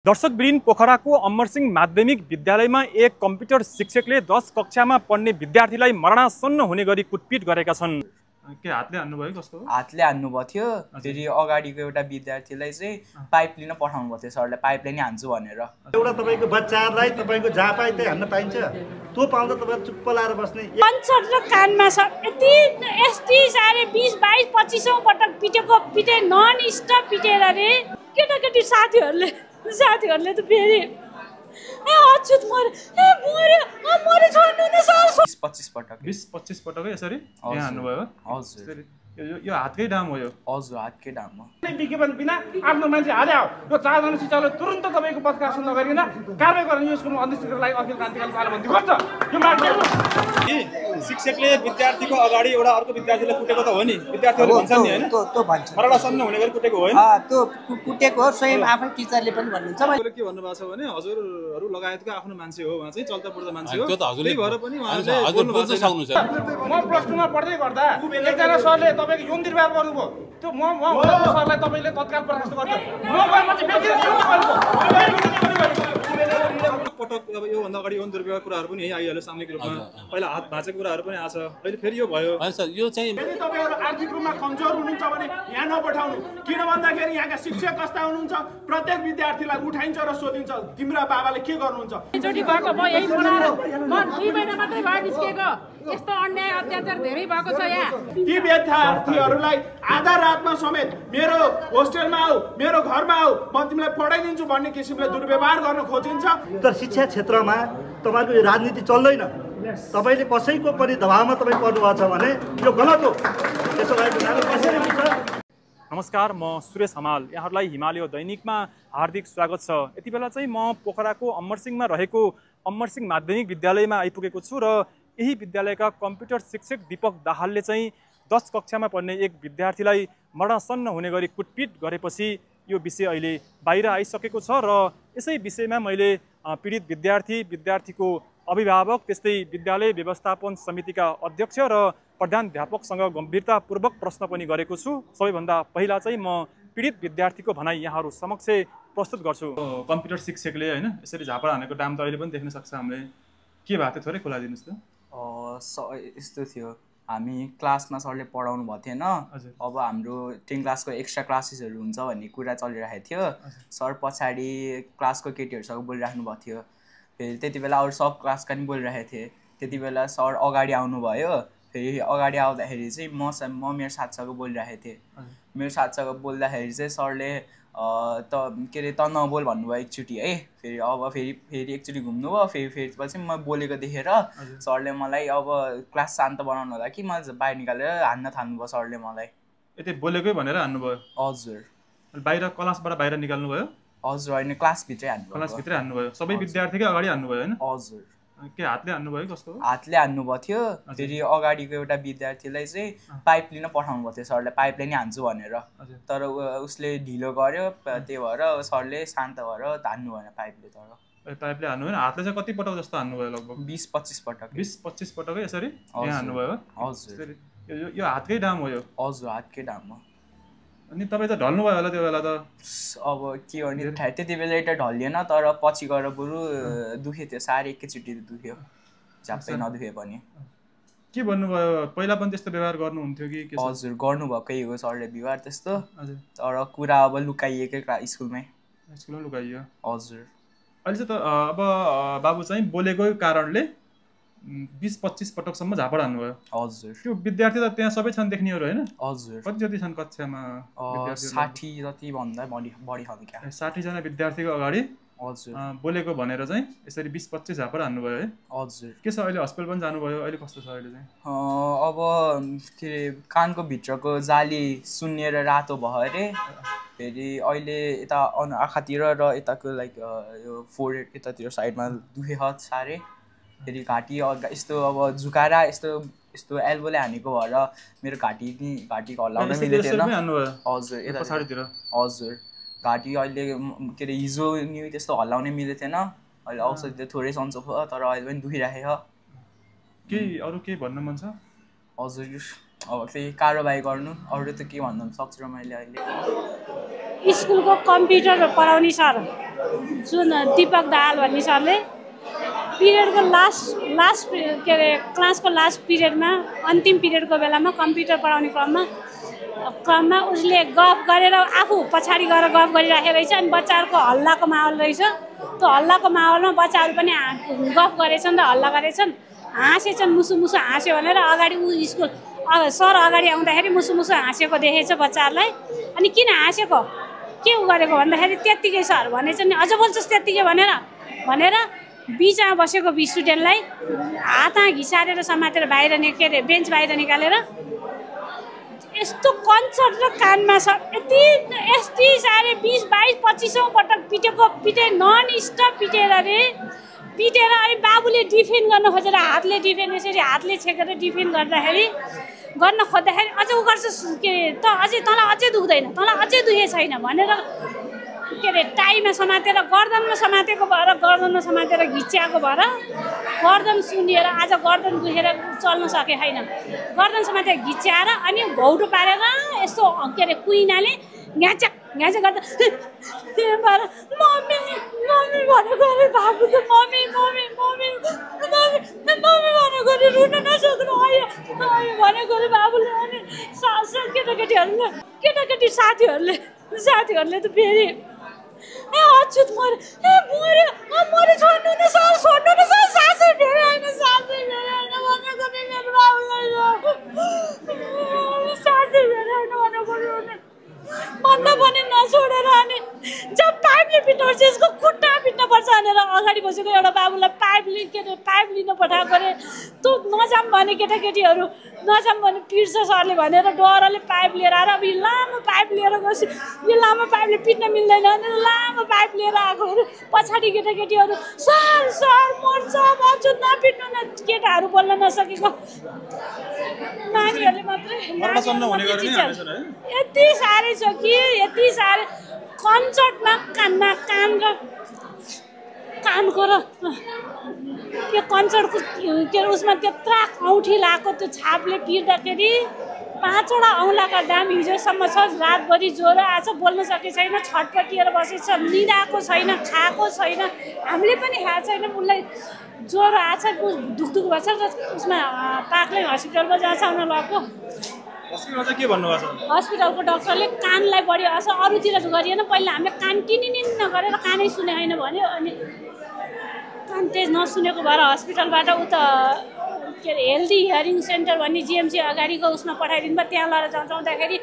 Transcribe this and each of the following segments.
दर्शकवृन्द, पोखराको अमरसिंह माध्यमिक विद्यालयमा एक कम्प्युटर शिक्षकले 10 कक्षामा पढ्ने विद्यार्थीलाई मरणासन्न हुने गरी कुटपिट गरेका छन्। के हातले हान्नुभयो? कस्तो हातले हान्नुभयो थियो। फेरि अगाडिको एउटा विद्यार्थीलाई चाहिँ पाइप लिन पठाउनु भयो थियो सरले, पाइपले नि हान्छु भनेर। एउटा तपाईको बच्चालाई तपाईको जहाँ पाए त्यही हान्न पाइन्छ? त्यो पाउँदा तपाईहरु चुप्प लाएर बस्ने। पञ्चर र कानमा यति एसटी सारे 20 22 2500 पटक पिटे नन स्टप पिटेर रे केटाकेटी साथीहरूले त फेरि अछुत मरे छोड्नु न सर 20-25 पटक 20-25 पटक यसरी यहाँ हान्नुभयो? हजुर यो हातकै डाम हो। यो हजुर हातकै डाम हो। विज्ञापन बिना आफ्नो मान्छे हाले हो। यो चारजना शिक्षकले तुरुन्त तपाईको पदकार नगरिकन कारबाही गर्न यो स्कुलमा अध्यक्षको लागि अखिल क्रान्तिकारी पार्लियामेन्ट गर्छ। यो मान्छे शिक्षकले विद्यार्थीको अगाडि एउटा अर्को विद्यार्थीलाई कुटेको त हो नि? विद्यार्थीहरु भन्छन् नि हैन? त्यो भन्छ। मरणासन्न हुने गरी कुटेको हो हैन? त्यो कुटेको हो, स्वयं आफै टिचरले पनि भन्नुहुन्छ। मैले के भन्नु भएको छ भने हजुरहरु लगायतको आफ्नो मान्छे हो, उहाँ चाहिँ चल्ता पुर्जा मान्छे हो। त्यही भएर पनि उहाँले बोल्नु भएको छ। म प्लस 2 मा पढ्दै गर्दा एकजना सरले तपाईको यौन दुर्व्यवहार गर्नुभयो। त्यो म सरलाई तपाईले तत्काल बर्खास्त गर्नु। म चाहिँ व्यक्तिगत पटक अब यो भन्दा अगाडि यौन दुर्व्यवहार कुराहरु पनि यही आइहाल्यो सामूहिक रूपमा। पहिला हात भाँचेको कुराहरु पनि आछ। अहिले फेरि यो भयो। यो चाहिँ यदि तपाईहरु आर्थिक रूपमा कमजोर हुनुहुन्छ भने यहाँ नपठाउनु। किन भन्दाखेरि यहाँका शिक्षक कस्ता हुनुहुन्छ? प्रत्येक विद्यार्थीलाई उठाइन्छ र सोधिन्छ तिम्रो बाबाले के गर्नुहुन्छ? एकचोटि भएको म यही बनाएर म 2 महिना मात्रै भयो निस्केको। यस्तो अन्याय अत्याचार धेरै भएको छ यहाँ। ती विद्यार्थीहरूलाई आधा रातमा समेत मेरो होस्टेलमा आऊ, मेरो घरमा आऊ, म तिमीलाई पढाइदिन्छु भन्ने किसिमले दुर्व्यवहार गर्न खोजिन्छ। तर शिक्षा क्षेत्रमा तपाईको यो राजनीति चल्दैन। तपाईले कसैको पनि दबावमा तपाई पर्नु भएको छ भने यो गलत हो। त्यसो भए नाम कसरी हुन्छ? नमस्कार, म सुरेश हमाल। यहाँहरूलाई हिमालय दैनिकमा हार्दिक स्वागत छ। यति बेला चाहिँ म पोखराको अमरसिंहमा रहेको अमरसिंह माध्यमिक विद्यालयमा आइपुगेको छु र यही विद्यालयका कम्प्युटर शिक्षक दीपक दाहालले चाहिँ 10 कक्षामा पढ्ने एक विद्यार्थीलाई मरणासन्न हुने गरी कुटपिट गरेपछि यो विषय अहिले बाहिर आइसकेको छ र यसै विषयमा मैले पीडित विद्यार्थीको अभिभावक, त्यस्तै विद्यालय व्यवस्थापन समितिका अध्यक्ष र प्रधानाध्यापकसँग गम्भीरतापूर्वक प्रश्न पनि गरेको छु। सबैभन्दा पहिला चाहिँ म पीडित विद्यार्थीको भनाइ यहाँहरू समक्ष प्रस्तुत गर्छु। कम्प्युटर शिक्षकले हैन यसरी झापड हानेको डाम त अहिले पनि देख्न सक्छ हामीले। के भएको थियो थोरै खुलाइदिनुस् त। यस्तो थियो, हामी क्लासमा सरले पढाउनु भएको थिएन। अब हाम्रो 10 क्लासको एक्स्ट्रा क्लासेसहरू हुन्छ भन्ने कुरा चलिरहेको थियो। सर पछाडि क्लासको केटीहरूसँग बोलिराख्नु भएको थियो। फेरि त्यति बेला अरू सब क्लासका पनि बोलिरहेको थिएँ। त्यति बेला सर अगाडि आउनुभयो। फेरि अगाडि आउँदाखेरि चाहिँ म मेरो साथीसँग बोलिरहेको थिएँ। मेरो साथीसँग बोल्दाखेरि चाहिँ सरले त नबोल भन्नुभयो एकचोटि है। फेरि फेरि एकचोटि घुम्नुभयो। फेरि पछि म बोलेको देखेर सरले मलाई अब क्लास शान्त बनाउनु होला कि मलाई बाहिर निकालेर हान्न थाल्नुभयो सरले मलाई। यति बोलेकै भनेर हान्नुभयो? हजुर। बाहिर क्लासबाट बाहिर निकाल्नुभयो? हजुर होइन, क्लासभित्रै हान्नुभयो। क्लासभित्रै हान्नुभयो? सबै विद्यार्थीकै अगाडि हान्नुभयो हैन? हजुर। के हातले हान्नुभयो? कस्तो हातले हान्नुभयो थियो। फेरि अगाडिको एउटा विद्यार्थीलाई चाहिँ पाइप लिन पठाउनु भएको थियो सरले, पाइपले नि हान्छु भनेर। तर उसले ढिलो गर्यो, त्यही भएर सरले शान्त भएर हान्नु भएन पाइपले। तर पाइपले हान्नु भएन। हातले चाहिँ कति पटक जस्तो हान्नुभयो? लगभग 20-25 पटक। 20-25 पटकै यसरी यहाँ हान्नुभयो? हजुर। यो हातकै डाम हो यो? हजुर हातकै डाम हो। अनि तपाईँ त ढल्नुभयो होला त्यो बेला त? अब के गर्ने, त्यति बेला एउटा ढलिएन, तर पछि गएर बरु दुख्यो थियो साह्रै, एकैचोटि दुख्यो, झ्याप्पै नदुखे पनि। के भन्नुभयो? पहिला पनि त्यस्तो व्यवहार गर्नुहुन्थ्यो कि? हजुर गर्नुभएकै हो सरले व्यवहार त्यस्तो। तर कुरा अब लुकाइएकै स्कुलमै लुकाइयो। हजुर। अहिले चाहिँ त अब बाबु चाहिँ बोलेकै कारणले 20-25 पटकसम्म झापड हान्नुभयो? हजुर। त्यो विद्यार्थी त त्यहाँ सबै छन् देख्नेहरू हैन? हजुर। कति जति छन् कक्षामा? 60 जति भन्दा बढी छन् क्या। 60 जना विद्यार्थीको अगाडि हजुर बोलेको भनेर चाहिँ यसरी 20-25 झापड हान्नुभयो है? हजुर। के छ अहिले हस्पिटल पनि जानुभयो? अहिले कस्तो छ अहिले चाहिँ? अब के कानको भित्रको जाली सुन्निएर रातो भयो अरे। फेरि अहिले यता आँखातिर र यताको लाइक यो फोरहेड यतातिर साइडमा दुखे साह्रै। फेरि घाँटी यस्तो अब झुकाएर यस्तो एल्बोले हानेको भएर मेरो घाँटीको हल्लाउन मिलेको थिएन। हजुर यता पछाडितिर। हजुर घाँटी अहिले के अरे हिजो नि त्यस्तो हल्लाउनै मिलेको थिएन। अहिले औषधि थोरै सन्चो भयो, तर अहिले पनि दुखिराखेको। केही अरू केही भन्नु मन छ? हजुर अब त्यही कारबाही गर्नु, अरू त के भन्न सक्छु र मैले अहिले। स्कुलको कम्प्युटर पढाउने सर जुन दीपक दाहाल भन्ने सरले पिरियडको लास्ट के अरे क्लासको लास्ट पिरियडमा अन्तिम पिरियडको बेलामा कम्प्युटर पढाउने क्रममा उसले गफ गरेर आफू पछाडि गएर गफ गरिराखेको रहेछ अनि बच्चाहरूको हल्लाको माहौल रहेछ। त्यो हल्लाको माहौलमा बच्चाहरू पनि गफ गरेछन् र हल्ला गरेछन्, हाँसेछन्, मुसु हाँस्यो भनेर अगाडि स्कुल सर अगाडि आउँदाखेरि मुसु हाँसेको देखेछ बच्चाहरूलाई। अनि किन हाँसेको के गरेको भन्दाखेरि त्यत्तिकै सर भनेछ नि, अझ बोल्छस् त्यत्तिकै भनेर बिचमा बसेको स्टुडेन्टलाई हातमा घिसारेर समातेर बाहिर के अरे बेन्च बाहिर निकालेर यस्तो कन्सर्ट र कानमा यति साह्रै 20-22-25 पटक पिटे नन स्टप पिटेर अनि बाबुले डिफेन्ड गर्न खोजेर हातले डिफेन्ड यसरी हातले छेकेर डिफेन्ड गर्न खोज्दाखेरि अझ उ गर्छ के त अझै तँलाई अझै दुख्दैन, तँलाई अझै दुखे छैन भनेर के अरे टाईमा समातेर गर्दनमा समातेर घिच्याएको भएर गर्दन सुनिएर आज गर्दन दुखेर चल्न सके छैन। गर्दन समातेर घिच्याएर अनि घौटो पारेर यस्तो के अरे कुइनाले घ्याच्याक गर्दा त्यहाँबाट मम्मी भनेको अरे बाबु त मम्मी भनेको अरे रुन नसक्नु आयो भनेको अरे बाबुले। अनि केटाकेटी साथीहरूले त फेरि अछुत मरे छोड्नु न सर सासै फेरि होइन भनेको नि मेरो बाबुलाई सासै फेरि होइन भनेको भन्दा पनि नछोडेर अनि जब पाइपले पिट्नुपर्छ यसको खुट्टा पिट्नुपर्छ भनेर अगाडि बसेको एउटा बाबुलाई पाइप लिन पठाएको अरे। तँ नजाम भने केटाकेटीहरू नजाम भने पिट्छ सरले भनेर डरले पाइप लिएर आएर अब यो लामो पाइप लिएर गएपछि यो लामो पाइपले पिट्न मिल्दैन भनेर लामो पाइप लिएर आएको अरे। पछाडि केटाकेटीहरू सर मर्छ भन्छु नपिट्नु न, केटाहरू बोल्न नसकेको नानीहरूले मात्रै यति साह्रै छ कि यति साह्रै कन्सर्टमा कानको र त्यो कन्सर्टको के अरे उसमा त्यत्रा औँठी लगाएको त्यो छापले पिर्दाखेरि 5वटा औँलाका दाम हिजोसम्म छ। रातभरि ज्वरो आएछ, बोल्न सकेको छैन, छटपटिएर बसेको छ, निदाएको छैन, खाएको छैन, हामीले पनि खाएको छैन। उसलाई ज्वरो आएछ, दुख भएछ र उसमा पाक्लै हस्पिटलमा जाँचाउन लगेको। हस्पिटलको डाक्टरले कानलाई बढी असर अरूतिर गरिएन, पहिला हामीले कान टिनिनिन नगरेर कानै सुने होइन भन्यो। अनि कान तेज नसुनेको भएर हस्पिटलबाट उता के अरे हेल्दी हियरिङ सेन्टर भन्ने जिएमसी अगाडिको उसमा पठाइदिनु भयो। त्यहाँ लगेर जाँचाउँदाखेरि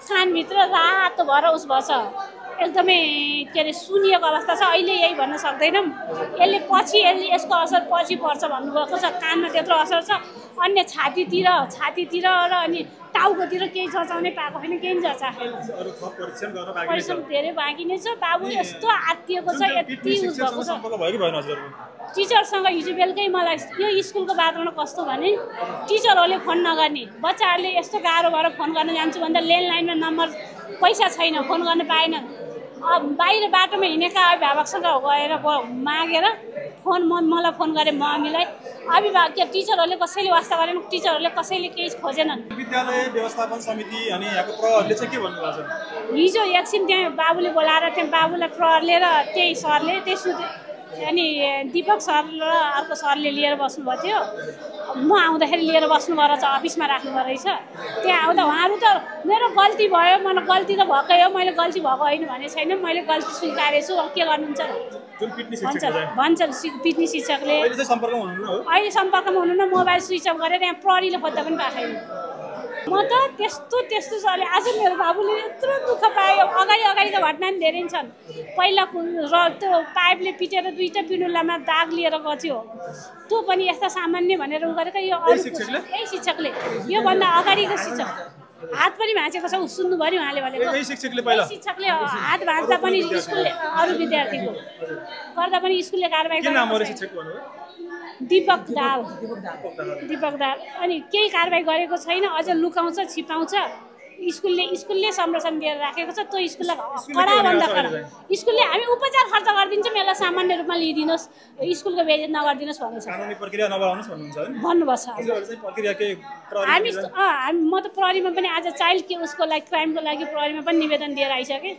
कानभित्र रातो भएर उस भएछ, एकदमै के अरे सुनिएको अवस्था छ। अहिले यही भन्न सक्दैनौँ, यसको असर पछि पर्छ भन्नुभएको छ। कानमा त्यत्रो असर छ, अन्य छातीतिर र अनि टाउकोतिर केही जचाउनै पाएको छैन, केही जचाएको छैन। परीक्षण धेरै बाँकी नै छ। बाबु यस्तो आत्तिएको छ, यति उस भएको छ। टिचरसँग हिजो बेलुकै मलाई यो स्कुलको वातावरण कस्तो भने टिचरहरूले फोन नगर्ने, बच्चाहरूले यस्तो गाह्रो भएर फोन गर्न जान्छु भन्दा ल्यान्डलाइनमा नम्बर पैसा छैन, फोन गर्न पाएन। बाहिर बाटोमा हिँडेका अभिभावकसँग गएर मागेर मलाई फोन गरेँ मम्मीलाई। अभिभावक टिचरहरूले कसैले वास्ता गरेन, टिचरहरूले कसैले केही खोजेनन्। विद्यालय व्यवस्थापन समिति अनि यहाँको प्रहरीले चाहिँ के भन्नुभएको छ? हिजो एकछिन त्यहाँ बाबुले बोलाएर त्यहाँ बाबुलाई प्रहरीले र त्यही सरले अनि दीपक सर र अर्को सरले लिएर बस्नुभएको थियो। म आउँदाखेरि लिएर बस्नुभयो रहेछ, अफिसमा राख्नुभयो रहेछ। त्यहाँ आउँदा उहाँहरू त मेरो गल्ती भयो, मलाई गल्ती त भएकै हो, मैले गल्ती भएको होइन भने छैन, मैले गल्ती स्वीकारेछु, अब के गर्नुहुन्छ भन्छ पिट्ने शिक्षकले। अहिले सम्पर्कमा हुनु न, मोबाइल स्विच अफ गरेर यहाँ प्रहरीले खोज्दा पनि पाएको छैन। म त त्यस्तो सरले आज मेरो बाबुले यत्रो दुःख पायो। अगाडिको घटना पनि धेरै छन्। पहिला त्यो पाइपले पिटेर 2टा पिडुलामा दाग लिएर गयो, त्यो पनि यस्ता सामान्य भनेर उ गरेको। यो यही शिक्षकले, योभन्दा अगाडिको शिक्षक हात पनि भाँचेको छ, सुन्नुभयो नि उहाँले भनेको। शिक्षकले हात भाँच्दा पनि स्कुलले अरू विद्यार्थीको गर्दा पनि स्कुलले कारबाही दीपक दाहाल। अनि केही कारबाही गरेको छैन, अझ लुकाउँछ, छिपाउँछ। स्कुलले संरक्षण दिएर राखेको छ। त्यो स्कुललाई कडाभन्दा कडा स्कुलले हामी उपचार खर्च गरिदिन्छौँ, यसलाई सामान्य रूपमा लिइदिनुहोस्, स्कुलको बेइज्जत नगरिदिनुहोस् भनेको छ। कानुनी प्रक्रिया नबढाउनुहोस् भन्नुहुन्छ हैन? भन्नुभएको छ। प्रक्रिया के म त प्रहरीमा पनि आज चाइल्ड के उसको लागि क्राइमको लागि प्रहरीमा पनि निवेदन दिएर आइसकेँ,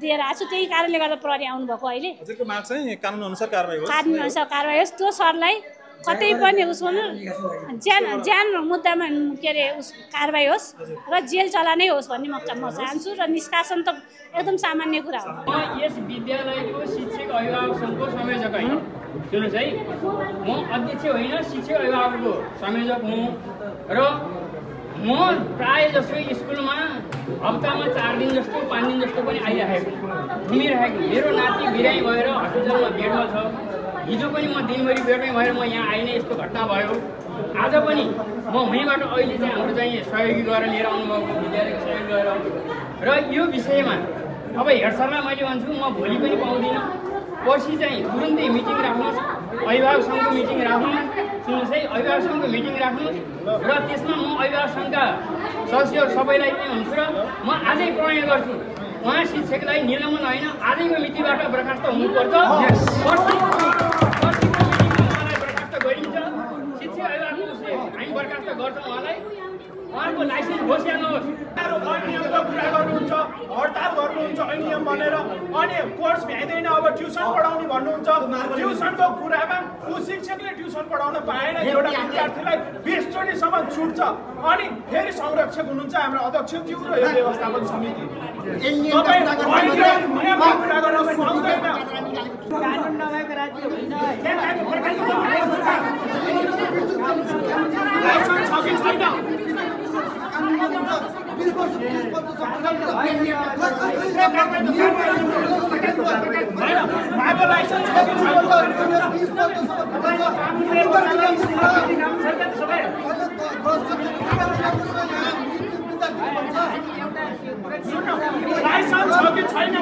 दिएर आएको छु। त्यही कारणले गर्दा प्रहरी आउनुभएको अहिले। हजुरको माग चाहिँ कानुन अनुसार कारबाही होस्, कानुन अनुसार कारबाही होस्। त्यो सरलाई कतै पनि उसमा ज्यान मुद्दामा के अरे उस कारबाही होस् र जेल चलानै होस् भन्ने म चाहन्छु। र निष्कासन त एकदम सामान्य कुरा हो। म यस विद्यालयको शिक्षक अभिभावक सङ्घको संयोजक होइन, सुन्नुहोस् है, म अध्यक्ष होइन, शिक्षक अभिभावकको संयोजक हुँ। र म प्रायः जसो स्कुलमा हप्तामा 4 दिन जस्तो 5 दिन जस्तो पनि आइरहेको घुमिरहेको। मेरो नाति बिरामी भएर हस्पिटलमा बेडमा छ। हिजो पनि म दिनभरि बेडमै भएर म यहाँ आइने यस्तो घटना भयो। आज पनि म वहीँबाट अहिले चाहिँ हाम्रो चाहिँ सहयोगी गरेर लिएर आउनुभएको विद्यालयको सहयोग गरेर। र यो विषयमा अब हेड सरलाई मैले भन्छु, म भोलि पनि पाउँदिनँ, पर्सि चाहिँ तुरुन्तै मिटिङ राख्नुहोस्, अभिभावक सङ्घको मिटिङ राख्नुहोस्। सुन्नुहोस् है, अभिभावक सङ्घको मिटिङ राख्नुहोस् र त्यसमा म अभिभावक सङ्घका सदस्यहरू सबैलाई के भन्छु र म आजै प्रणय गर्छु, उहाँ शिक्षकलाई निलम्बन होइन, आजैको मितिबाट बर्खास्त हुनुपर्छ। बर्खास्त गरिन्छ, शिक्षक अभिभावकले हामी बर्खास्त गर्छौँ उहाँलाई। उहाँको लाइसेन्स होस् या नहोस्, अनियमको कुरा गर्नुहुन्छ, हडताल गर्नुहुन्छ अनियम भनेर, अनि कोर्स भ्याइँदैन, अब ट्युसन पढाउने भन्नुहुन्छ। ट्युसनको कुरामा ऊ शिक्षकले ट्युसन पढाउन पाएन, एउटा विद्यार्थीलाई 20 चोटिसम्म छुट्छ। अनि फेरि संरक्षक हुनुहुन्छ हाम्रो अध्यक्षज्यू र यो व्यवस्थापन समिति। कुरा गर्न पाउँदैन। कानुन नभएको राज्य होइन। लाइसेन्स छ कि छैन? लाइसेन्स छ कि छैन?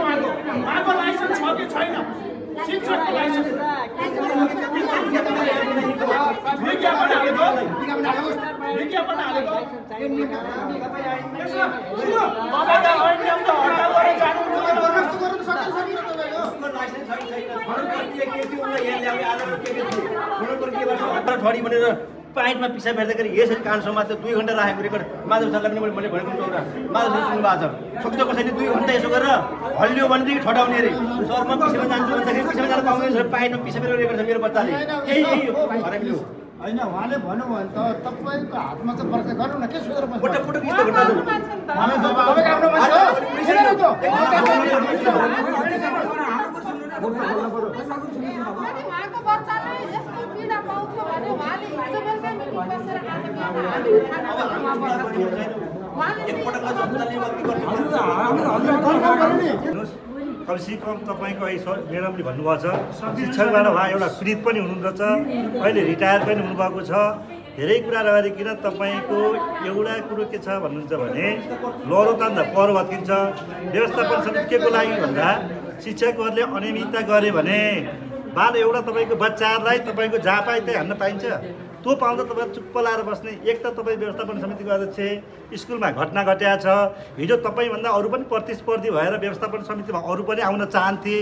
उहाँको लाइसेन्स छ कि छैन? शिक्षकको लाइसेन्स विज्ञापन हालेको ठडी भनेर पाइन्टमा पिसाब हेर्दाखेरि यसरी कान समात्यो 2 घण्टा राखेको रेकर्ड माधव सरलाई पनि मैले भनेको एउटा माधव सर सुन्नु भएको छ। सक्छ कसैले 2 घण्टा यसो गरेर हल्लियो भनेदेखि ठडाउने अरे। सर म पिसाबमा जान्छु भन्दाखेरि पिसाबमा जान पाउँदैन सर, पाइन्टमा पिसाब रेकर्ड छ मेरो बच्चाले। यही हरामिलो होइन, उहाँले भन्नुभयो भने त तपाईँको हातमा त पर्छ गर्नु न, के सुधार पर्छ? पटक यस्तो घटना छ। कमसेकम तपाईँको अहिले म्याडमले भन्नुभएको छ, शिक्षकबाट उहाँ एउटा पीडित पनि हुनुहुन्छ, अहिले रिटायर पनि हुनुभएको छ। धेरै कुरा नगरिकन तपाईँको एउटा कुरो के छ भन्नुहुन्छ भने लौरो तान्दा पहरो भत्किन्छ। व्यवस्थापन समिति के को लागि भन्दा शिक्षकहरूले अनियमितता गरे भने बाल एउटा तपाईँको बच्चाहरूलाई तपाईँको जहाँ पाए त्यही हान्न पाइन्छ। त्यो पाउँदा तपाईँ चुप्प लाएर बस्ने। एक त तपाईँ व्यवस्थापन समितिको अध्यक्ष, स्कुलमा घटना घटेको छ, हिजो तपाईँभन्दा अरू पनि प्रतिस्पर्धी भएर व्यवस्थापन समितिमा अरू पनि आउन चाहन्थे।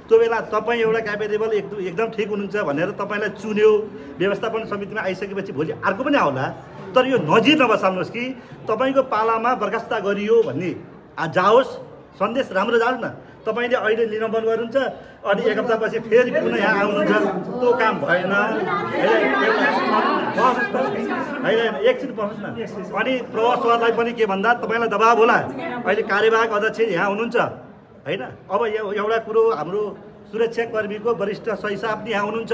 त्यो बेला तपाईँ एउटा क्यापेबल एकदम ठिक हुनुहुन्छ भनेर तपाईँलाई चुन्यो, व्यवस्थापन समितिमा आइसकेपछि भोलि अर्को पनि आउला। तर यो नजिर नबसाल्नुहोस् कि तपाईँको पालामा बर्खास्त गरियो भन्ने जाओस्, सन्देश राम्रो जाओस् न। तपाईँले अहिले लिन बन्द गर्नुहुन्छ, अनि 1 हप्तापछि फेरि पुनः यहाँ आउनुहुन्छ, त्यो काम भएन। होइन, एकछिन बस्नुहोस् न। अनि प्रवास सरलाई पनि के भन्दा तपाईँलाई दबाब होला, अहिले कार्यवाहक अध्यक्ष यहाँ हुनुहुन्छ होइन। अब एउटा कुरो, हाम्रो सुरक्षाकर्मीको वरिष्ठ सही साहब पनि यहाँ हुनुहुन्छ।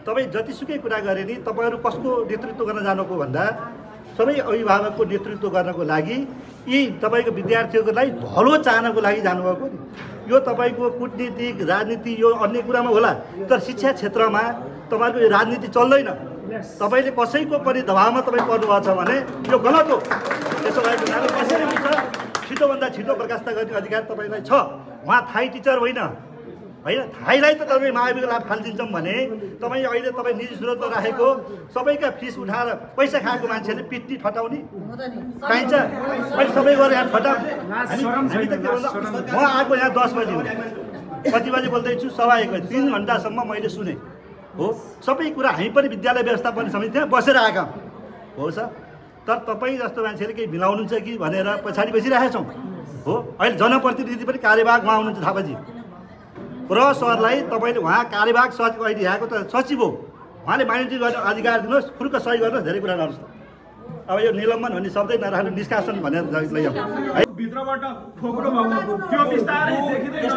तपाईँ जतिसुकै कुरा गरे नि तपाईँहरू कसको नेतृत्व गर्न जानुको भन्दा सबै अभिभावकको नेतृत्व गर्नको लागि, यी तपाईँको विद्यार्थीहरूलाई भलो चाहनको लागि जानुभएको नि। यो तपाईँको कूटनीतिक राजनीति यो अन्य कुरामा होला, तर शिक्षा क्षेत्रमा तपाईँको यो राजनीति चल्दैन। तपाईँले कसैको पनि दबावमा तपाईँ पर्नुभएको छ भने यो गलत हो। त्यसो भएको हुनाले कसैले हुन्छ छिटोभन्दा छिटो बर्खास्त गर्ने अधिकार तपाईँलाई छ। उहाँ थाई टिचर होइन, होइन थाहैलाई त तपाईँ माविको लाभ फालिदिन्छौँ भने तपाईँ अहिले तपाईँ निजी स्रोतमा राखेको सबैका फिस उठाएर पैसा खाएको मान्छेले पिट्टी ठटाउने पाइन्छ। मैले सबै गरेर यहाँ ठटाउने हामी त के भन्दा म आएको यहाँ 10 बजी हो, कति बजी बोल्दैछु 1:15 3 घन्टासम्म मैले सुने हो। सबै कुरा हामी पनि विद्यालय व्यवस्थापन समिति त्यहाँ बसेर आएका हो सर। तर तपाईँ जस्तो मान्छेले केही मिलाउनुहुन्छ कि भनेर पछाडि बसिरहेका छौँ हो। अहिले जनप्रतिनिधि पनि कार्यवाहकमा आउनुहुन्छ थापाजी र सरलाई तपाईँले उहाँ कार्यवाहक सचिव अहिले यहाँको त सचिव हो, उहाँले माइनोरिटी गर्ने अधिकार दिनुहोस्, फुर्क सही गर्नुहोस्, धेरै कुरा गर्नुहोस्। अब यो निलम्बन भन्ने शब्दै नराख्नु, निष्कासन भनेर लैजाउँ है। भित्रबाट ठोक्रो भएको त्यो बिस्तारै देखिँदै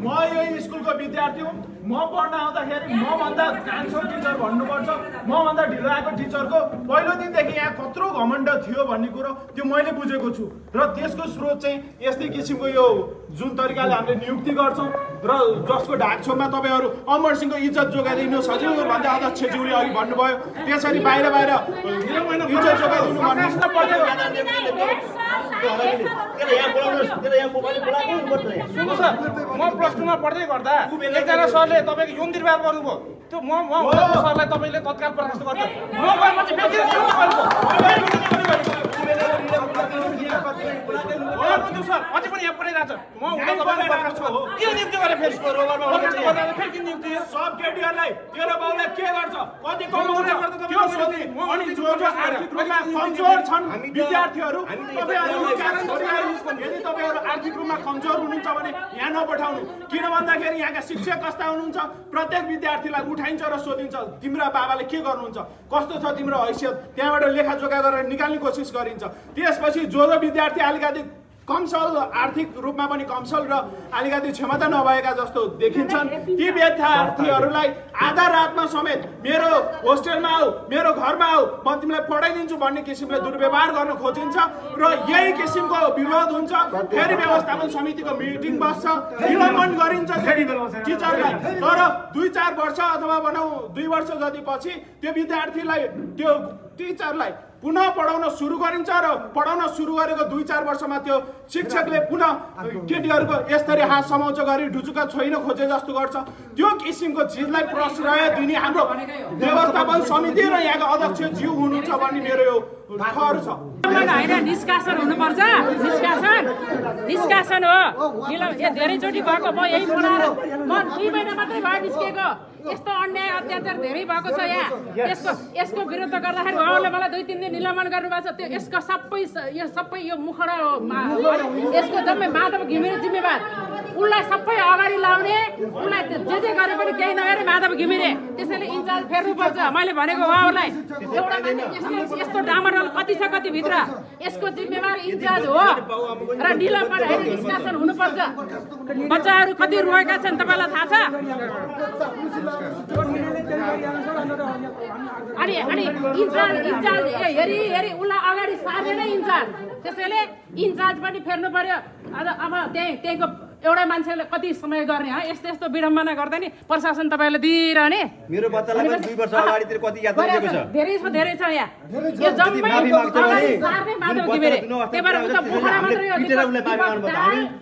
म यही स्कुलको विद्यार्थी हुँ। म पढ्न आउँदाखेरि मभन्दा कान्छो टिचर भन्नुपर्छ, मभन्दा ढिलो आएको टिचरको पहिलो दिनदेखि यहाँ कत्रो घमण्ड थियो भन्ने कुरो त्यो मैले बुझेको छु। र त्यसको स्रोत चाहिँ यस्तै किसिमको यो जुन तरिकाले हामीले नियुक्ति गर्छौँ र जसको ढाकछोपमा तपाईँहरू अमर सिंहको इज्जत जोगाइदिनु सजिलो भन्दा अध्यक्षज्यूले अघि भन्नुभयो, त्यसरी बाहिर इज्जत जोगाइदिनु भन्नु म प्लस 2 मा पढ्दै गर्दा एकजना सरले तपाईँको यौन दुर्व्यवहार गर्नुभयो, त्यो म सरलाई तपाईँले तत्काल बर्खास्त गर्छ। म गएपछि फेरि सर अझै पनि यहाँ पढिरहेछ, म किन नियुक्ति गरेँ फेरि किन नियुक्ति सब केटीहरूलाई तेरो बाउले के गर्छ कति कमाउँछ त्यो सोधि। अनि जो आर्थिक रूपमा कमजोर छन् विद्यार्थीहरू, यदि तपाईँहरू आर्थिक रूपमा कमजोर हुनुहुन्छ भने यहाँ नपठाउनु। किन भन्दाखेरि यहाँका शिक्षक कस्ता हुनुहुन्छ, प्रत्येक विद्यार्थीलाई उठाइन्छ र सोधिन्छ तिम्रा बाबाले के गर्नुहुन्छ, कस्तो छ तिम्रो हैसियत, त्यहाँबाट लेखाजोखा गरेर निकाल्ने कोसिस गरिन्छ। त्यसपछि जो विद्यार्थी अलिकति कमसल आर्थिक रूपमा पनि कमसल र अलिकति क्षमता नभएका जस्तो देखिन्छन् ती विद्यार्थीहरूलाई आधा रातमा समेत मेरो होस्टेलमा आऊ, मेरो घरमा आऊ, म तिमीलाई पढाइदिन्छु भन्ने किसिमले दुर्व्यवहार गर्न खोजिन्छ र यही किसिमको विरोध हुन्छ। फेरि व्यवस्थापन समितिको मिटिङ बस्छ, निलम्बन गरिन्छ टिचरलाई। तर 2-4 वर्ष अथवा भनौँ 2 वर्ष जति पछि त्यो विद्यार्थीलाई त्यो टिचरलाई पुनः पढाउन सुरु गरिन्छ र पढाउन सुरु गरेको 2-4 वर्षमा त्यो शिक्षकले पुनः केटीहरूको यसरी हात समाउँछ गरी ढुचुका छोइन खोजे जस्तो गर्छ। त्यो किसिमको चिजलाई प्रश्रय दिने हाम्रो व्यवस्थापन समिति र यहाँको अध्यक्ष ज्यू हुनुहुन्छ भन्ने मेरो यो ठहर छ। होइन निष्कासन हुनुपर्छ, निष्कासन हो। धेरैचोटि भएको म यही पढाएर म 2 महिना मात्रै भयो निस्केको। यस्तो अन्याय अत्याचार धेरै भएको छ यहाँ। यसको विरुद्ध गर्दाखेरि उहाँले मलाई 2-3 दिन निलम्बन गर्नुभएको छ। त्यो यसको सबै यो मुखडा हो, यसको जम्मै माधव घिमिरे जिम्मेवार। उसलाई सबै अगाडि लाउने, उसलाई जे गरे पनि केही नगरे माधव घिमिरे, त्यसैले इन्चार्ज फेर्नुपर्छ। मैले भनेको उहाँहरूलाई एउटा यस्तो डामरल कति छ कति भित्र, यसको जिम्मेवार इन्चार्ज हो र निलम्बन होइन निष्कासन हुनुपर्छ। बच्चाहरू कति रोएका छन् तपाईँलाई थाहा छ। अनि इन्चार्ज हेरी उसलाई अगाडि सार्ने नै इन्चार्ज, त्यसैले इन्चार्ज पनि फेर्नु पर्यो। अब त्यहीँको एउटा मान्छेले कति समय गर्ने है, यस्तो विडम्बना गर्दा नि प्रशासन तपाईँले दिइरहने। मेरो बच्चालाई पनि 2 वर्ष अगाडितिर कति याद गरेको छ, धेरै छ यहाँ। यो जम्मै अगाडि सार्ने माधव घिमिरे, त्यही भएर उता मुखडा मात्रै हो,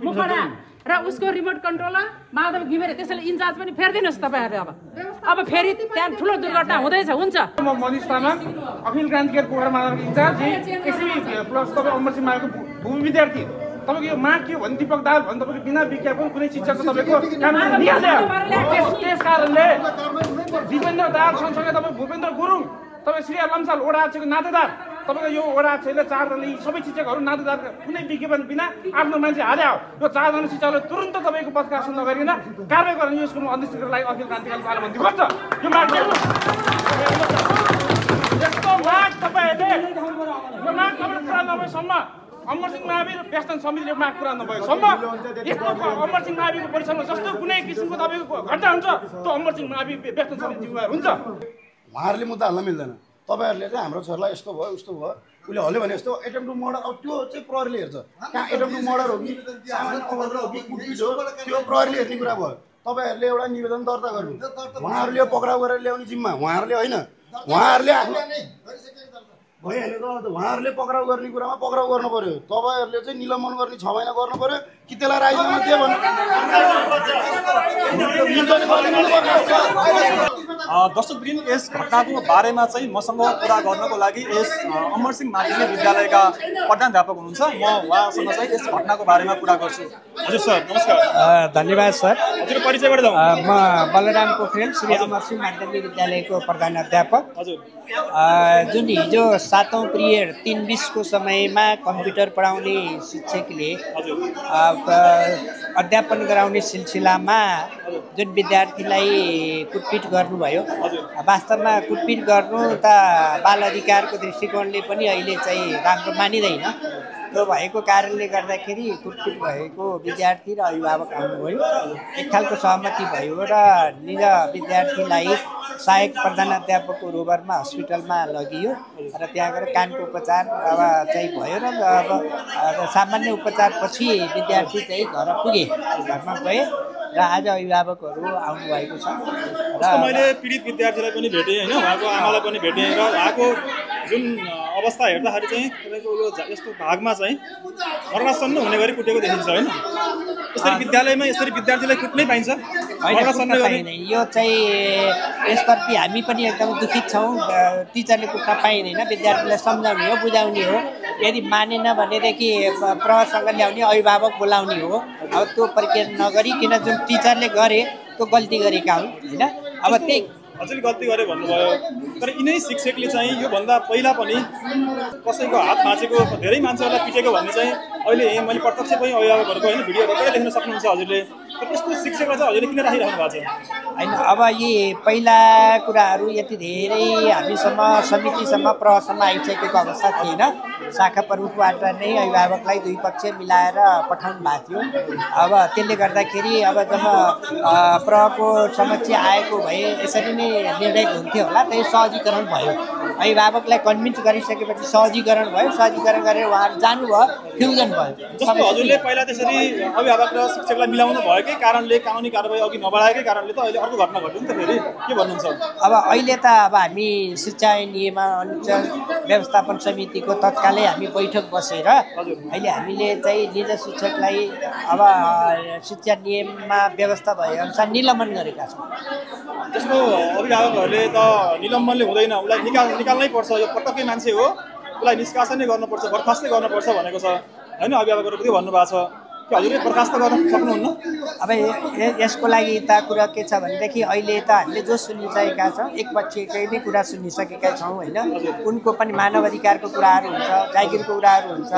मुखडा र उसको रिमोट कन्ट्रोलर माधव घिमिरे, त्यसैले इन्चार्ज पनि फेरिदिनुहोस् तपाईँहरूले। अब फेरि त्यहाँ ठुलो दुर्घटना हुँदैछ। हुन्छ, म मनिष तामाङ, अखिल क्रान्तिकारी पोखरा माधव इन्चार्ज, प्लस तपाईँ अमर सिंह माविको भूमि विद्यार्थी। तपाईँको यो माग के हो भने दिपक दाहाल भन्नु तपाईँको बिना विज्ञापन कुनै शिक्षकको तपाईँको त्यस कारणले दिपेन्द्र दाहाल सँगसँगै तपाईँ भूपेन्द्र गुरुङ, तपाईँ श्री लम्साल ओडा अध्यक्षको नातेदार, तपाईँको यो ओडा अध्यक्षले 4 जना यी सबै शिक्षकहरू नातेदार कुनै विज्ञापन बिना आफ्नो मान्छे हाल्यो। यो 4 जना शिक्षकले तुरन्त तपाईँको पदकासन नगरिकन कारवाही गर्ने यो स्कुलमा अध्यक्षको लागि अखिल क्रान्तिकारी तालबन्दी गर्छ। यो माग यस्तो माग तपाईँहरूले यो माग तपाईँ पुरा नभएसम्म अमर सिंह मावि र व्यवस्थापन समितिले माग पुरा नभएसम्म यस्तो अमर सिंह माविको परिसरमा जस्तो कुनै किसिमको तपाईँको घटना हुन्छ त्यो अमर सिंह मावि व्यवस्थापन समिति जिम्मेवार हुन्छ। उहाँहरूले मुद्दा हाल्न मिल्दैन। तपाईँहरूले चाहिँ हाम्रो छोरालाई यस्तो भयो उस्तो भयो उसले हल्यो भने यस्तो एटेम्प टु मर्डर, अब त्यो चाहिँ प्रहरीले हेर्छ। कहाँ एटेम्प टु मर्डर हो कि सामान्य अवरोध हो कि कुटपिट हो, त्यो प्रहरीले हेर्ने कुरा भयो। तपाईँहरूले एउटा निवेदन दर्ता गर्नु, उहाँहरूले पक्राउ गरेर ल्याउने जिम्मा उहाँहरूले होइन। उहाँहरूले आफ्नो भइहाल्यो त उहाँहरूले पक्राउ गर्ने कुरामा पक्राउ गर्नु पर्यो तपाईँहरूले चाहिँ निलम्बन गर्ने 6 महिना गर्नु पर्यो कि त्यसलाई राइजिङमा के भन्नु दर्शकवृन्द यस घटनाको बारेमा चाहिँ मसँग कुरा गर्नको लागि यस अमरसिंह माध्यमिक विद्यालयका प्रधानाध्यापक हुनुहुन्छ म उहाँसँग चाहिँ यस घटनाको बारेमा कुरा गर्छु हजुर सर नमस्कार धन्यवाद सर हजुर परिचयबाट जाउँ म बलराम पोखरेल श्री अमरसिंह माध्यमिक विद्यालयको प्रधानाध्यापक हजुर जुन हिजो 7औं पिरियड 3:20 को समयमा कम्प्युटर पढाउने शिक्षकले अध्यापन गराउने सिलसिलामा जुन विद्यार्थीलाई कुटपिट गर्नुभयो वास्तवमा कुटपिट गर्नु त बाल अधिकारको दृष्टिकोणले पनि अहिले चाहिँ राम्रो मानिँदैन त्यो भएको कारणले गर्दाखेरि कुटपिट भएको विद्यार्थी र अभिभावक आउनुभयो एक खालको सहमति भयो र निज विद्यार्थीलाई सहायक प्रधानाध्यापकको रोबरमा हस्पिटलमा लगियो र त्यहाँ गएर कानको उपचार अब चाहिँ भयो र अब सामान्य उपचारपछि विद्यार्थी चाहिँ घर पुगे घरमा गए र आज अभिभावकहरू आउनुभएको छ र मैले पीडित विद्यार्थीलाई पनि भेटेँ होइन उहाँको आमालाई पनि भेटेँ र उहाँको जुन अवस्था हेर्दाखेरि चाहिँ तपाईँको यो यस्तो भागमा चाहिँ मर्कासन्न हुने गरी कुटेको देखिन्छ होइन यसरी विद्यालयमा यसरी विद्यार्थीलाई कुट्नै पाइन्छ यो चाहिँ यसप्रति हामी पनि एकदम दुखित छौँ टिचरले कुट्न पाइँदैन विद्यार्थीलाई सम्झाउने हो बुझाउने हो यदि मानेन भनेदेखि प्रहरसँग ल्याउने अभिभावक बोलाउने हो अब त्यो प्रक्रिया नगरिकन जुन टिचरले गरे त्यो गल्ती गरेका हुन् होइन अब त्यही हजुरले गल्ती गरे भन्नुभयो तर यिनै शिक्षकले चाहिँ योभन्दा पहिला पनि कसैको हात भाँचेको धेरै मान्छेहरूलाई पिटेको भन्ने चाहिँ अहिले मैले प्रत्यक्ष पनि अभिभावकहरूको होइन भिडियोहरूबाट देख्न सक्नुहुन्छ हजुरले तर यस्तो शिक्षकलाई चाहिँ हजुरले किन राखिराख्नु भएको छ होइन अब यी पहिला कुराहरू यति धेरै हामीसम्म समितिसम्म प्रहसम्म आइसकेको अवस्था थिएन शाखा प्रमुखबाट नै अभिभावकलाई दुई पक्ष मिलाएर पठाउनु भएको थियो अब त्यसले गर्दाखेरि अब जब प्रहको समक्ष आएको भए यसरी नै निर्णय हुन्थ्यो होला त्यही सहजीकरण भयो अभिभावकलाई कन्भिन्स गरिसकेपछि सहजीकरण भयो सहजीकरण गरेर उहाँहरू जानुभयो फ्युजन भयो जस्तो हजुरले पहिला त्यसरी अभिभावक र शिक्षकलाई मिलाउनु भएकै कारणले कानुनी कारबाही अघि नबढाएकै कारणले त अहिले अर्को घटना घट्यो नि त फेरि के भन्नुहुन्छ अब अहिले त अब हामी शिक्षा नियमानुसार व्यवस्थापन समितिको तत्कालै हामी बैठक बसेर अहिले हामीले चाहिँ निज शिक्षकलाई अब शिक्षा नियममा व्यवस्था भए अनुसार निलम्बन गरेका छौँ जस्तो अभिभावकहरूले त निलम्बनले हुँदैन उसलाई निकाल्नै पर्छ यो पटक्कै मान्छे हो उसलाई निष्कासनै गर्नुपर्छ बर्खास्तै गर्नुपर्छ भनेको छ होइन अभिभावकहरू पनि भन्नुभएको छ कि हजुरले बर्खास्त गर्न सक्नुहुन्न अब यसको लागि त कुरा के छ भनेदेखि अहिले त हामीले जो सुनिसकेका छौँ एकपक्षकै नै कुरा सुनिसकेका छौँ होइन उनको पनि मानव अधिकारको कुराहरू हुन्छ जागिरको कुराहरू हुन्छ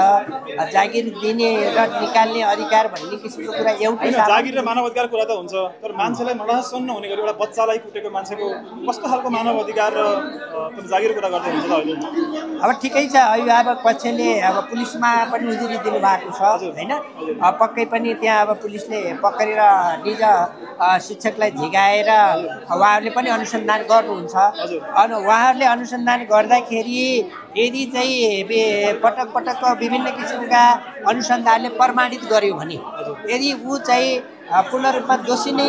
जागिर दिने र निकाल्ने अधिकार भन्ने किसिमको कुरा एउटै जागिर र मानव अधिकार कुरा त हुन्छ तर मान्छेलाई मर्कासन्न हुने गरी एउटा बच्चालाई कुटेको मान्छेको कस्तो खालको मानव अधिकार र जागिर कुरा गर्दै हुन्छ त अहिले अब ठिकै छ अभिभावक पक्षले अब पुलिसमा पनि उजुरी दिनुभएको छ होइन पक्कै पनि त्यहाँ अब पुलिसले पक्रेर निज शिक्षकलाई झिगाएर उहाँहरूले पनि अनुसन्धान गर्नुहुन्छ अनि उहाँहरूले अनुसन्धान गर्दाखेरि यदि चाहिँ पटक पटक विभिन्न किसिमका अनुसन्धानले प्रमाणित गर्यो भने यदि ऊ चाहिँ पूर्ण रूपमा दोषी नै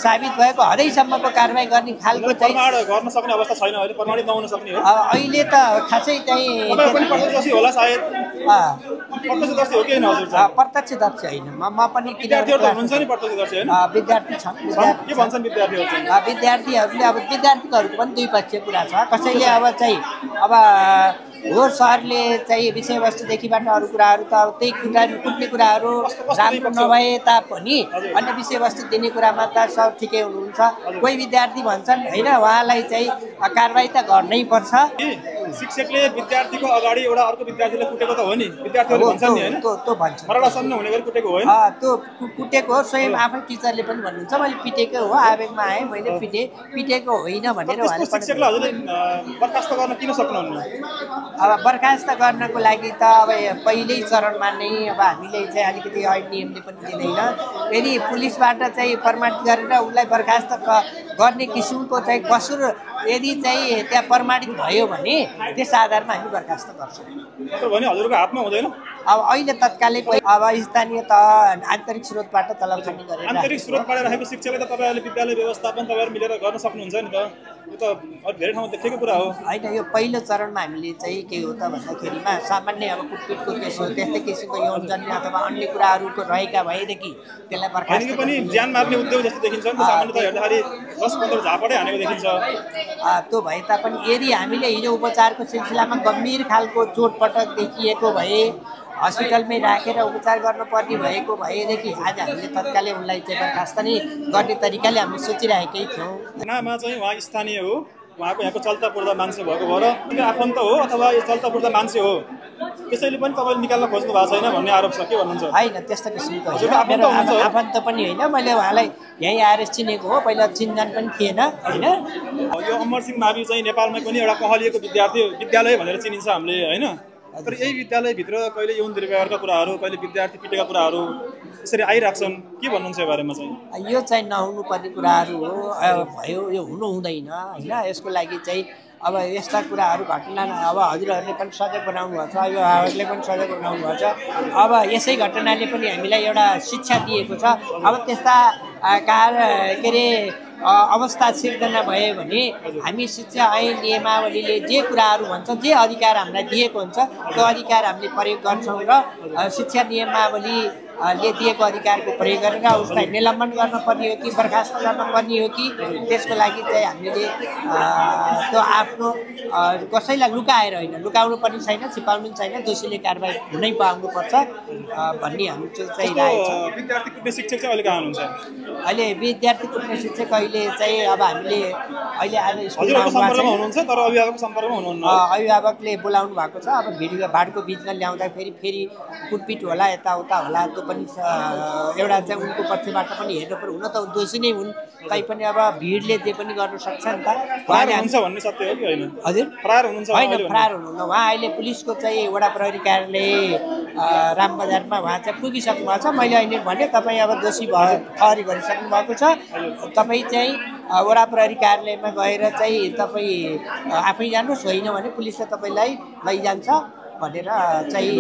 साबित भएको हदैसम्मको कारबाही गर्ने खालको चाहिँ गर्न सक्ने अवस्था छैन अहिले प्रमाणित नहुन सक्ने हो अहिले त खासै चाहिँ प्रत्यक्षदर्शी होला सायद प्रत्यक्षदर्शी हो कि हैन हजुर प्रत्यक्षदर्शी हैन म पनि विद्यार्थीहरु हुनुहुन्छ नि प्रत्यक्षदर्शी हैन विद्यार्थी छन् के भन्छन् विद्यार्थीहरु चाहिँ विद्यार्थीहरुले अब विद्यार्थीहरुको पनि दुई पक्षीय कुरा छ कसैले अब चाहिँ अब हो सरले चाहिँ विषयवस्तुदेखिबाट अरू कुराहरू त अब त्यही कुट्ने कुराहरू राम्रो नभए तापनि अन्य विषयवस्तु दिने कुरामा त सब ठिकै हुनुहुन्छ कोही विद्यार्थी भन्छन् होइन उहाँलाई चाहिँ कारबाही त गर्नै पर्छ शिक्षकले विद्यार्थीको अगाडि एउटा अर्को विद्यार्थीले कुटेको त हो नि विद्यार्थीहरुले भन्छन् नि हैन त्यो भन्छ मर्कासन्न हुने गरी कुटेको हो हैन त्यो कुटेको हो स्वयं आफै टिचरले पनि भन्नुहुन्छ मैले पिटेकै हो आवेगमा आएँ मैले पिटेको होइन भनेर उहाँले शिक्षकले हजुरले बर्खास्त गर्न किन सक्नुहुन्न अब बर्खास्त गर्नको लागि त अब पहिल्यै चरणमा नै अब हामीले चाहिँ अलिकति ऐन नियमले पनि दिँदैन यदि पुलिसबाट चाहिँ प्रमाणित गरेर उसलाई बर्खास्त गर्ने किसिमको चाहिँ कसुर यदि चाहिँ त्यहाँ प्रमाणित भयो भने त्यस आधारमा हामी बर्खास्त गर्छौँ भने हजुरको हातमा हुँदैन अब अहिले तत्कालै अब स्थानीय तह आन्तरिक स्रोतबाट तलब खाने गरेर आन्तरिक स्रोतबाट राखेको शिक्षालाई त तपाईँहरूले विद्यालय व्यवस्थापन तपाईँहरू मिलेर गर्न सक्नुहुन्छ नि त यो त धेरै ठाउँमा देखेको कुरा हो होइन यो पहिलो चरणमा हामीले चाहिँ के हो त भन्दाखेरिमा सामान्य अब कुटपिटको केस हो त्यस्तै किसिमको यौनजन्य अथवा अन्य कुराहरूको रहेका भएदेखि त्यसलाई बर्खास्त पनि ज्यान मार्ने उद्योग जस्तो देखिन्छ नि त सामान्यतः हेर्दाखेरि 10-15 झापडै हानेको देखिन्छ त्यो भए तापनि यदि हामीले हिजो उपचारको सिलसिलामा गम्भीर खालको चोटपटक देखिएको भए हस्पिटलमै राखेर उपचार गर्नुपर्ने भएको भएदेखि आज हामीले तत्कालै उनलाई चाहिँ बर्खास्त नै गर्ने तरिकाले हामीले सोचिरहेकै थियौँ घटनामा चाहिँ उहाँ स्थानीय हो उहाँको यहाँको चल्ता पुर्दा मान्छे भएको भएर आफन्त हो अथवा यो चल्ता पुर्दा मान्छे हो त्यसैले पनि तपाईँले निकाल्न खोज्नु भएको छैन भन्ने आरोप छ के भन्नुहुन्छ होइन त्यस्तो किसिमको मेरो आफन्त पनि होइन मैले उहाँलाई यहीँ आएर चिनेको हो पहिला चिनजान पनि थिएन होइन यो अमरसिंह मावि चाहिँ नेपालमै पनि एउटा कहलिएको विद्यालय भनेर चिनिन्छ हामीले होइन तर यही विद्यालयभित्र कहिले यौन दुर्व्यवहारका कुराहरू कहिले विद्यार्थी पिटेका कुराहरू यसरी आइराख्छन् के भन्नुहुन्छ यो बारेमा चाहिँ यो चाहिँ नहुनुपर्ने कुराहरू हो भयो यो हुनु हुँदैन होइन यसको लागि चाहिँ अब यस्ता कुराहरू घटना अब हजुरहरूले पनि सजग बनाउनु भएको छ अभिभावकले पनि सजग बनाउनु भएको छ अब यसै घटनाले पनि हामीलाई एउटा शिक्षा दिएको छ अब त्यस्ता के अरे अवस्था सिर्जना भयो भने हामी शिक्षा ऐन नियमावलीले जे कुराहरू भन्छ जे अधिकार हामीलाई दिएको हुन्छ त्यो अधिकार हामीले प्रयोग गर्छौँ र शिक्षा नियमावलीले दिएको अधिकारको प्रयोग गरेर उसलाई निलम्बन गर्नुपर्ने हो कि बर्खास्त गर्नुपर्ने हो कि त्यसको लागि चाहिँ हामीले त्यो आफ्नो कसैलाई लुकाएर होइन लुकाउनु पनि छैन छिपाउनु पनि छैन दोषीले कारबाही हुनै पाउनुपर्छ भन्ने हामी चाहिँ राखेको छ विद्यार्थी कुट्ने शिक्षक चाहिँ अहिले कहाँ हुनुहुन्छ अहिले विद्यार्थी कुट्ने शिक्षक अहिले चाहिँ अब हामीले अहिले आज स्कुलमा हुनुहुन्छ तर अभिभावकको सम्पर्कमा हुनुहुन्न अभिभावकले बोलाउनु भएको छ अब भाडको बिचमा ल्याउँदा फेरि कुटपिट होला यताउता होला त्यो पनि एउटा चाहिँ उनको पक्षबाट पनि हेर्नु पर्यो हुन त दोषी नै हुन् तैपनि अब भिडले जे पनि गर्न सक्छ नि त भन्ने सत्य हो कि होइन हजुर फरार हुनुहुन्छ होइन फरार हुनुहुन्न उहाँ अहिले पुलिसको चाहिँ वडा प्रहरी कार्यालय रामबजारमा उहाँ चाहिँ पुगिसक्नु भएको छ मैले अहिले भने तपाईँ अब दोषी ठहरी गरिसक्नु भएको छ तपाईँ चाहिँ वडा प्रहरी कार्यालयमा गएर चाहिँ तपाईँ आफै जानुहोस् होइन भने पुलिसले तपाईँलाई लैजान्छ भनेर चाहिँ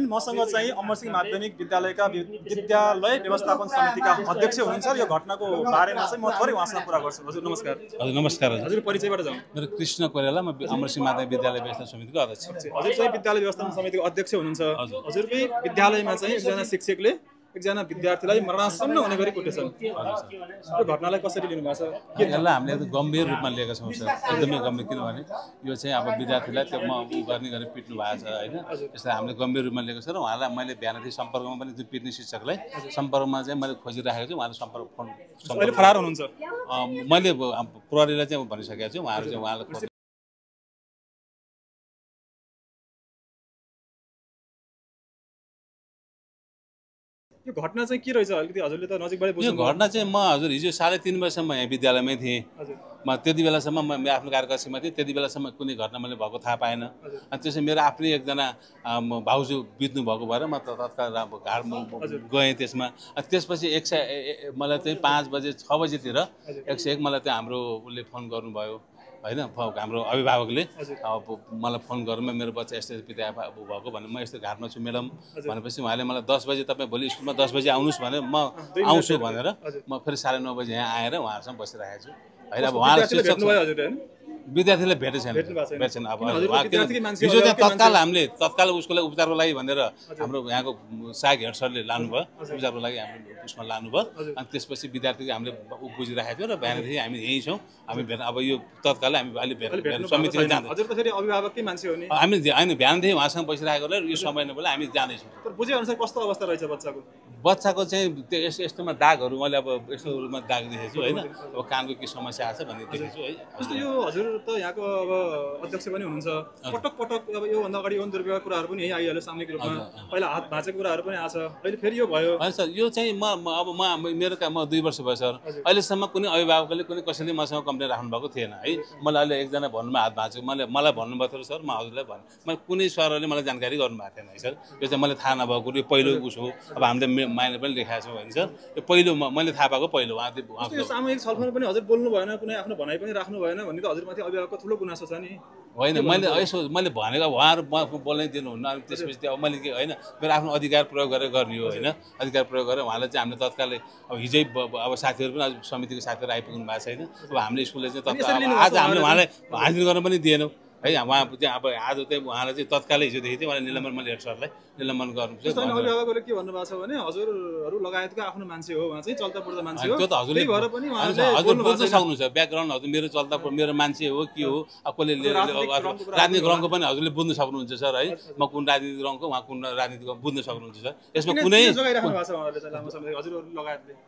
मसँग चाहिँ अमरसिंह माध्यमिक विद्यालयका विद्यालय व्यवस्थापन समितिका अध्यक्ष हुनुहुन्छ र यो घटनाको बारेमा चाहिँ म थोरै उहाँसँग कुरा गर्छु हजुर नमस्कार हजुर नमस्कार हजुर परिचयबाट जाउँ मेरो कृष्ण कोइराला म अमरसिंह माध्यमिक विद्यालय व्यवस्थापन समितिको अध्यक्ष हजुर चाहिँ विद्यालय व्यवस्थापन समितिको अध्यक्ष हुनुहुन्छ हजुरकै विद्यालयमा चाहिँ एकजना शिक्षकले एकजना विद्यार्थीलाई मरणासन्न हुने गरी कुटेछन् यो घटनालाई कसरी लिनु भएको छ यसलाई हामीले एकदम गम्भीर रूपमा लिएका छौँ सर एकदमै गम्भीर किनभने यो चाहिँ अब विद्यार्थीलाई त्यो गर्ने गरी पिट्नु भएको छ होइन यसलाई हामीले गम्भीर रूपमा लिएको छ र उहाँलाई मैले बिहानदेखि सम्पर्कमा पनि त्यो पिट्ने शिक्षकलाई सम्पर्कमा चाहिँ मैले खोजिराखेको छु उहाँले सम्पर्क फरार हुनुहुन्छ मैले प्रहरीलाई चाहिँ भनिसकेको छु उहाँहरू चाहिँ उहाँलाई यो घटना चाहिँ के रहेछ अलिकति हजुरले त नजिकबाट बुझ्नु यो घटना चाहिँ म हजुर हिजो 3:30 बजेसम्म यहाँ विद्यालयमै थिएँ म त्यति बेलासम्म म आफ्नो कार्यकक्षमा थिएँ त्यति बेलासम्म कुनै घटना मैले भएको थाहा पाएन अनि त्यसै मेरो आफ्नै एकजना भाउजू बित्नु भएको भएर म तत्काल घाटमा गएँ त्यसमा अनि त्यसपछि मलाई चाहिँ 5 बजे 6 बजेतिर 101 मलाई चाहिँ हाम्रो उसले फोन गर्नुभयो होइन हाम्रो अभिभावकले अब मलाई फोन गरेर मेरो बच्चा यस्तो पिता भएको भने म यस्तो घाटमा छु म्याडम भनेपछि उहाँले मलाई 10 बजे तपाईँ भोलि स्कुलमा 10 बजे आउनुहोस् भनेर म आउँछु भनेर म फेरि 9:30 बजे यहाँ आएर उहाँहरूसँग बसिरहेको छु होइन अब उहाँलाई विद्यार्थीले भेटेछन् अब हिजो चाहिँ तत्काल उसको लागि उपचारको लागि भनेर हाम्रो यहाँको सहायक हेड सरले लानुभयो उपचारको लागि हाम्रो उसमा लानुभयो अनि त्यसपछि विद्यार्थीको हामीले बुझिराखेको थियो र बिहानदेखि हामी यहीँ छौँ हामी अब यो तत्काल हामी अहिले समितिले जाँदैछौँ हामी होइन बिहानदेखि उहाँसँग बसिरहेकोले यो समय नबोले हामी जाँदैछौँ बुझे अनुसार कस्तो अवस्था रहेछ बच्चाको चाहिँ त्यो यस्तोमा दागहरू मैले अब यस्तोमा दाग देखेको छु होइन अब कानको के समस्या आएको छ भन्ने देखेको छु है जस्तो यो हजुर त यहाँको अब अध्यक्ष पनि हुनुहुन्छ पटक अब योभन्दा अगाडि यौन दुर्व्यवहार कुराहरू पनि यहीँ आइहाल्यो सामूहिक रूपमा पहिला हात भाँचेको कुराहरू पनि आएको छ अहिले फेरि यो भयो होइन सर यो चाहिँ मेरो 2 वर्ष भयो सर अहिलेसम्म कुनै अभिभावकले कुनै कसैले मसँग कम्प्लेन राख्नु भएको थिएन है मलाई अहिले एकजना भन्नुमा हात भाँचेको मलाई भन्नुभएको थियो सर म हजुरलाई भने मैले कुनै सरले मलाई जानकारी गर्नुभएको थिएन है सर यो चाहिँ मलाई थाहा नभएको यो पहिलो उस हो अब हामीले माइन्ड पनि लेखाएको छु होइन सर। यो पहिलो मैले थाहा पाएको पहिलो यो सामूहिक छलफल पनि हजुर बोल्नु भएन, कुनै आफ्नो भनाइ पनि राख्नु भएन भन्ने त हजुरमाथि अभिभावकको ठुलो गुनासो छ नि। होइन मैले यसो मैले भनेको उहाँहरू बोल्नै दिनुहुन्न, अनि त्यसपछि अब मैले के होइन मेरो आफ्नो अधिकार प्रयोग गरेर गर्ने हो होइन। अधिकार प्रयोग गरेर उहाँलाई चाहिँ हामीले तत्कालै अब हिजै अब साथीहरू पनि समितिको साथीहरू आइपुग्नु भएको छैन। अब हामीले स्कुलले चाहिँ तत्काल आज हामीले उहाँलाई हाजिर गर्न पनि दिएनौँ है। उहाँ चाहिँ अब आज चाहिँ उहाँलाई चाहिँ तत्कालै हिजोदेखि चाहिँ उहाँले निलम्बन मैले हेड सरलाई निलम्बन गर्नु चाहिँ अभिभावकहरूले के भन्नुभएको छ भने हजुरहरू लगायतको आफ्नो मान्छे हो, उहाँ चाहिँ चल्ता पुर्जा मान्छे हो। त्यो त हजुरले भएर पनि हजुर बुझ्न सक्नुहुन्छ ब्याकग्राउन्ड हजुर मेरो चल्ता मेरो मान्छे हो के हो, अब कसले राजनीतिक रङको पनि हजुरले बुझ्न सक्नुहुन्छ सर है। म कुन राजनीतिक रङको उहाँ कुन राजनीतिक बुझ्न सक्नुहुन्छ सर। यसमा कुनै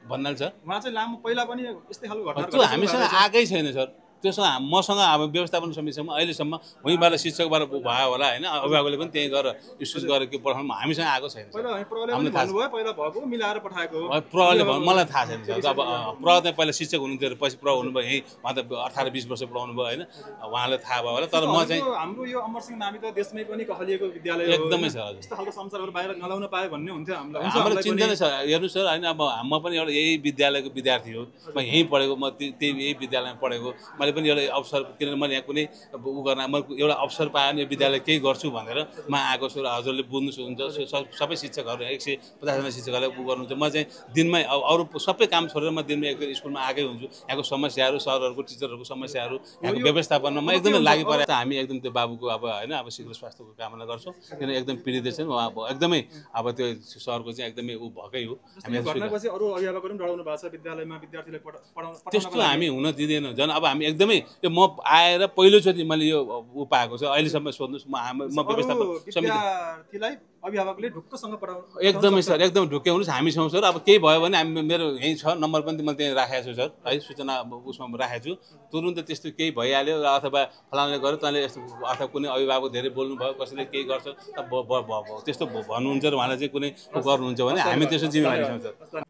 भन्नाले सर उहाँ चाहिँ लामो पहिला पनि यस्तै खालको घटना त्यो हामीसँग आएकै छैन सर। त्योसँग मसँग अब व्यवस्थापन समितिसम्म अहिलेसम्म वहीँबाट शिक्षकबाट भयो होला होइन। अभिभावकले पनि त्यहीँ गएर स्कुल गएर के पठाउनु हामीसँग आएको छैन। हामीलाई थाहा भयो पहिला भएको मिलाएर पठाएको प्रले मलाई थाहा छैन सर। अब प्र चाहिँ पहिला शिक्षक हुनुहुन्थ्यो, पछि प्र हुनुभयो यहीँ उहाँ त 18-20 वर्ष पढाउनु भयो होइन, उहाँलाई थाहा भयो होला। तर म चाहिँ हाम्रो यो अमरसिंह नामी त देशमै पनि कहलिएको विद्यालय हो एकदमै छ। यस्तो खालको संसारहरू बाहिर नलाउन पाए भन्ने हुन्थ्यो हामीलाई। हाम्रो चिन्ता नै छ हेर्नु सर होइन। अब म पनि एउटा यही विद्यालयको विद्यार्थी हो, म यहीँ पढेको, म त्यही यही विद्यालयमा पढेको। मैले पनि एउटा अवसर किनभने मैले यहाँ कुनै उ गर्न म एउटा अवसर पाएँ भने यो विद्यालय केही गर्छु भनेर म आएको छु। र हजुरले बुझ्नुहुन्छ सबै शिक्षकहरू 150जना शिक्षकहरूलाई उ गर्नुहुन्छ। म चाहिँ दिनमै अब अरू सबै काम छोडेर म दिनमा एक स्कुलमा आएकै हुन्छु। यहाँको समस्याहरू सरहरूको टिचरहरूको समस्याहरू यहाँको व्यवस्थापनमा म एकदमै लागि परेको। हामी एकदम त्यो बाबुको अब होइन अब शीघ्र स्वास्थ्यको कामना गर्छौँ, किनभने एकदम पीडित छन् उहाँ। एकदमै अब त्यो सरको चाहिँ एकदमै ऊ भएकै हो। घटनापछि अरू अभिभावकहरू पनि डराउनु भएको छ विद्यालयमा विद्यार्थीलाई पढाउन। त्यस्तो हामी हुन दिँदैनौँ झन्। अब हामी एकदमै यो म आएर पहिलोचोटि मैले यो ऊ पाएको छ। अहिलेसम्म सोध्नुहोस् म व्यवस्थापन विद्यार्थीलाई अभिभावकले ढुक्कसँग पढाउनु एकदमै सर एकदम ढुक्कै हुनुहोस्। हामी छौँ सर। अब केही भयो भने हामी मेरो यहीँ छ नम्बर पनि मैले त्यहीँ राखेको छु सर है, सूचना उसमा राखेको छु। तुरुन्त त्यस्तो केही भइहाल्यो अथवा फलानाले गर्यो तैँले यस्तो अथवा कुनै अभिभावक धेरै बोल्नुभयो कसैले केही गर्छ त्यस्तो भन्नुहुन्छ र उहाँलाई चाहिँ कुनै गर्नुहुन्छ भने हामी त्यसो जिम्मेवारी छौँ सर।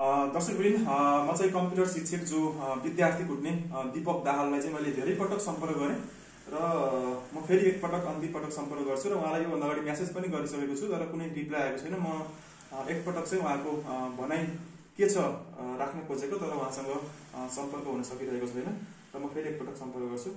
दर्शकवृन्द, म चाहिँ कम्प्युटर शिक्षक जो विद्यार्थी कुट्ने दीपक दाहाललाई चाहिँ मैले धेरै पटक सम्पर्क गरेँ र म फेरि एकपटक अन्तिम पटक सम्पर्क गर्छु र उहाँलाई योभन्दा अगाडि म्यासेज पनि गरिसकेको छु, तर कुनै रिप्लाई आएको छैन। म एकपटक चाहिँ उहाँको भनाइ के छ राख्न खोजेको, तर उहाँसँग सम्पर्क हुन सकिरहेको छैन र म फेरि एकपटक सम्पर्क गर्छु।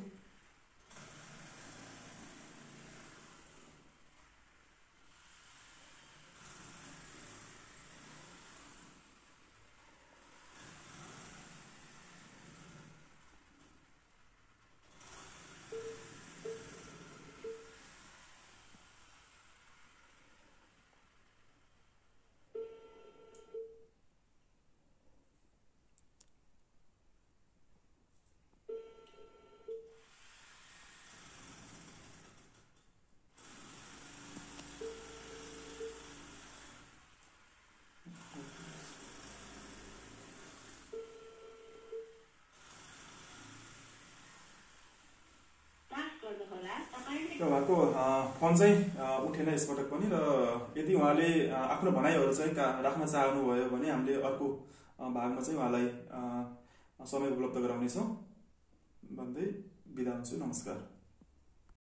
उहाँको फोन चाहिँ उठेन यसपटक पनि, र यदि उहाँले आफ्नो भनाइहरू चाहिँ राख्न चाहनुभयो भने हामीले अर्को भागमा चाहिँ उहाँलाई समय उपलब्ध गराउनेछौँ भन्दै बिदा हुन्छु। नमस्कार।